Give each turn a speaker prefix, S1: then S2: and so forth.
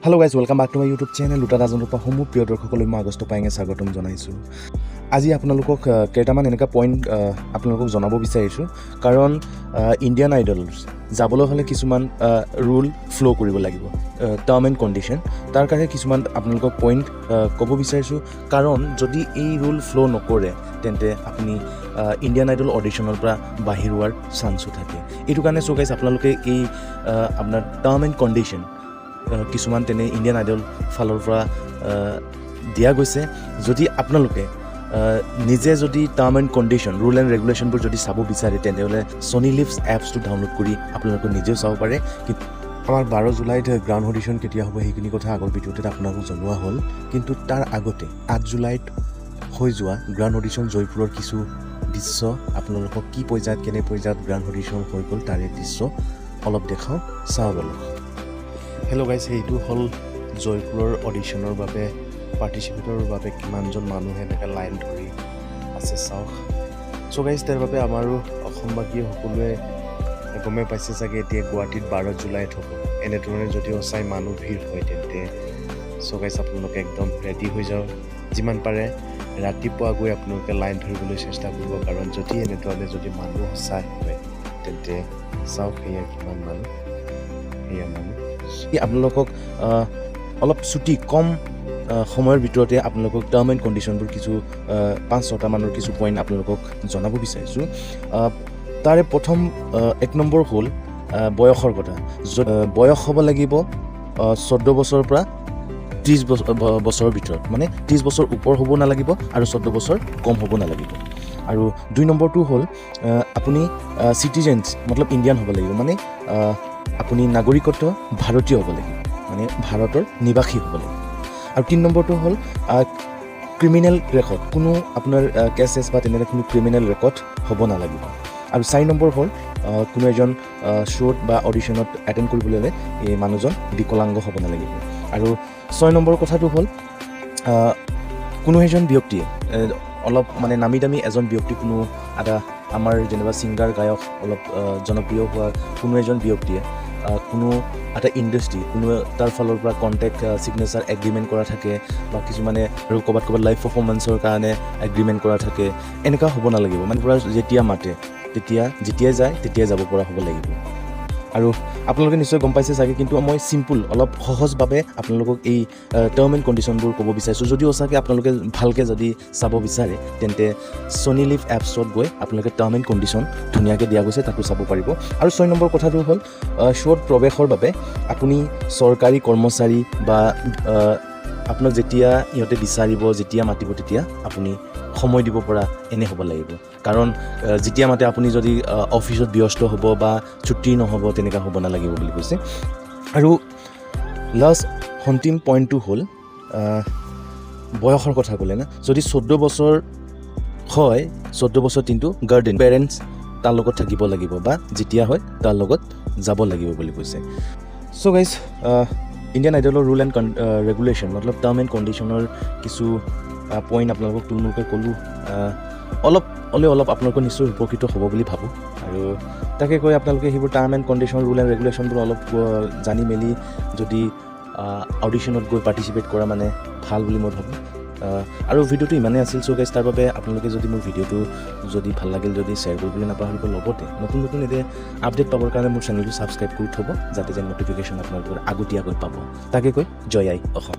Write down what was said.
S1: Hello guys, welcome back to my YouTube channel. Luta Rajanur pa homu priyo dorshokলৈ মই আগষ্ট পাইঙে স্বাগতম জনাইছো। আজি আপোনালোকক কেইটামান এনেকা পইণ্ট আপোনালোকক জনাব বিচাৰিছো কাৰণ ইণ্ডিয়ান আইডলছ যাবলৈ হলে কিছুমান ৰুল ফ্লো কৰিব লাগিব, টাৰ্ম এণ্ড কণ্ডিশ্যন। তাৰ কাৰণে কিছুমান আপোনালোকক পইণ্ট ক'ব বিচাৰিছো কাৰণ যদি এই ৰুল ফ্লো নকৰে তেন্তে আপুনি ইণ্ডিয়ান আইডল অডিশ্যনৰ পৰা বাহিৰ হোৱাৰ চান্সো থাকে। এইটো কাৰণে সো গাইজ আপোনালোকে এই আপোনাৰ টাৰ্ম এণ্ড কণ্ডিশ্যন কিছুমান তেনে ইণ্ডিয়ান আইডল ফালৰ পৰা দিয়া গৈছে। যদি আপোনালোকে নিজে যদি term and condition rule and ৰেগুলেশ্যনবোৰ যদি চাব বিচাৰে তেনেহ'লে ছনী লিভছ এপছটো ডাউনলোড কৰি আপোনালোকে নিজেও চাব পাৰে। কিন্তু আমাৰ 12 জুলাইত গ্ৰাউণ্ড অডিশ্যন কেতিয়া হ'ব সেইখিনি কথা আগৰ ভিডিঅ'টোত আপোনালোকক জনোৱা হ'ল, কিন্তু তাৰ আগতে 8 জুলাইত হৈ যোৱা গ্ৰাউণ্ড অডিশ্যন জয়পুৰৰ কিছু দৃশ্য আপোনালোকক কি পৰ্যায়ত কেনে পৰ্যায়ত গ্ৰাউণ্ড অডিশ্যন হৈ গ'ল তাৰে দৃশ্য অলপ দেখাওঁ, চাওঁ বলক। হেল্ল' গাইজ, এইটো হ'ল জয়পুৰৰ অডিশ্যনৰ বাবে পাৰ্টিচিপেটৰ বাবে কিমানজন মানুহে এনেকৈ লাইন ধৰি আছে চাওক। চ' গাইজ তাৰ বাবে আমাৰো অসমবাসীয়ে সকলোৱে গমেই পাইছে চাগে এতিয়া গুৱাহাটীত 12 জুলাইত হ'ব। এনেধৰণে যদি সঁচাই মানুহ ভিৰ হয় তেন্তে চ' গাইজ আপোনালোকে একদম ৰেডি হৈ যাওক। যিমান পাৰে ৰাতিপুৱা গৈ আপোনালোকে লাইন ধৰিবলৈ চেষ্টা কৰিব, কাৰণ যদি এনেধৰণে যদি মানুহ সঁচাই হয় তেন্তে চাওক সেয়া কিমান মানুহ, সেয়া মানুহ। আপোনালোকক অলপ ছুটি কম সময়ৰ ভিতৰতে আপোনালোকক টাৰ্ম এণ্ড কণ্ডিশ্যনবোৰ কিছু 5-6টা মানৰ কিছু পইণ্ট আপোনালোকক জনাব বিচাৰিছোঁ। তাৰে প্ৰথম 1 নম্বৰ হ'ল বয়সৰ কথা। বয়স হ'ব লাগিব 14 বছৰৰ পৰা 30 বছৰৰ ভিতৰত, মানে 30 বছৰ ওপৰ হ'ব নালাগিব আৰু 14 বছৰ কম হ'ব নালাগিব। আৰু 2 নম্বৰটো হ'ল আপুনি চিটিজেনছ মতলব ইণ্ডিয়ান হ'ব লাগিব, মানে আপুনি নাগৰিকত্ব ভাৰতীয় হ'ব লাগিব, মানে ভাৰতৰ নিবাসী হ'ব লাগিব। আৰু 3 নম্বৰটো হ'ল ক্ৰিমিনেল ৰেকৰ্ড, কোনো আপোনাৰ কেছেছ বা তেনেকৈ কোনো ক্ৰিমিনেল ৰেকৰ্ড হ'ব নালাগিব। আৰু 4 নম্বৰ হ'ল কোনো এজন শ্ব'ত বা অডিশ্যনত এটেণ্ড কৰিবলৈ হ'লে এই মানুহজন বিকলাংগ হ'ব নালাগিব। আৰু 6 নম্বৰ কথাটো হ'ল কোনো এজন ব্যক্তিয়ে অলপ মানে নামী দামী এজন ব্যক্তি, কোনো এটা আমাৰ যেনিবা ছিংগাৰ গায়ক অলপ জনপ্ৰিয় হোৱা কোনো এজন ব্যক্তিয়ে কোনো এটা ইণ্ডাষ্ট্ৰি কোনো তাৰ ফালৰ পৰা কণ্টেক্ট ছিগনেচাৰ এগ্ৰিমেণ্ট কৰা থাকে বা কিছুমানে আৰু ক'ৰবাত লাইভ পাৰফৰ্মেঞ্চৰ কাৰণে এগ্ৰিমেণ্ট কৰা থাকে, এনেকুৱা হ'ব নালাগিব। মানে পূৰা যেতিয়া মাতে যেতিয়াই যায় তেতিয়াই যাব পৰা হ'ব লাগিব। আৰু আপোনালোকে নিশ্চয় গম পাইছে চাগে, কিন্তু মই চিম্পুল অলপ সহজভাৱে আপোনালোকক এই টাৰ্ম এণ্ড কণ্ডিশ্যনবোৰ ক'ব বিচাৰিছোঁ। যদি সঁচাকৈ আপোনালোকে ভালকৈ যদি চাব বিচাৰে তেন্তে ছনী লিভ এপছত গৈ আপোনালোকে টাৰ্ম এণ্ড কণ্ডিশ্যন ধুনীয়াকৈ দিয়া গৈছে, তাতো চাব পাৰিব। আৰু 6 নম্বৰ কথাটো হ'ল শ্ব'ত প্ৰৱেশৰ বাবে আপুনি চৰকাৰী কৰ্মচাৰী বা আপোনাক যেতিয়া ইহঁতে বিচাৰিব, যেতিয়া মাতিব তেতিয়া আপুনি সময় দিব পৰা এনে হ'ব লাগিব। কাৰণ যেতিয়া মাতে আপুনি যদি অফিচত ব্যস্ত হ'ব বা ছুটি নহ'ব তেনেকুৱা হ'ব নালাগিব বুলি কৈছে। আৰু লাষ্ট অন্তিম পইণ্টটো হ'ল বয়সৰ কথা ক'লে না, যদি 14 বছৰ হয় 14 বছৰ কিন্তু গাৰ্ডেন পেৰেণ্টছ তাৰ লগত থাকিব লাগিব বা যেতিয়া হয় তাৰ লগত যাব লাগিব বুলি কৈছে। চ' গাইজ ইণ্ডিয়ান আইডলৰ ৰুল এণ্ড ৰেগুলেশ্যন মতলব টাৰ্ম এণ্ড কণ্ডিশ্যনৰ কিছু পইণ্ট আপোনালোকক তুলমূলকৈ ক'লোঁ। অলপ আপোনালোকৰ নিশ্চয় উপকৃত হ'ব বুলি ভাবোঁ। আৰু তাকে কৈ আপোনালোকে সেইবোৰ term and condition rule and ৰেগুলেশ্যনবোৰ অলপ জানি মেলি যদি অডিশ্যনত গৈ পাৰ্টিচিপেট কৰা মানে ভাল বুলি মই ভাবোঁ। আৰু ভিডিঅ'টো ইমানেই আছিল। চ' গাইজ তাৰ বাবে আপোনালোকে যদি মোৰ ভিডিঅ'টো যদি ভাল লাগিল যদি শ্বেয়াৰ কৰিবলৈ নাপাহৰিব, লগতে নতুন এতিয়া আপডেট পাবৰ কাৰণে মোৰ চেনেলটো ছাবস্ক্ৰাইব কৰি থ'ব, যাতে যেন ন'টিফিকেশ্যন আপোনালোকৰ আগতীয়াকৈ পাব। তাকে কৈ জয় আই অসম।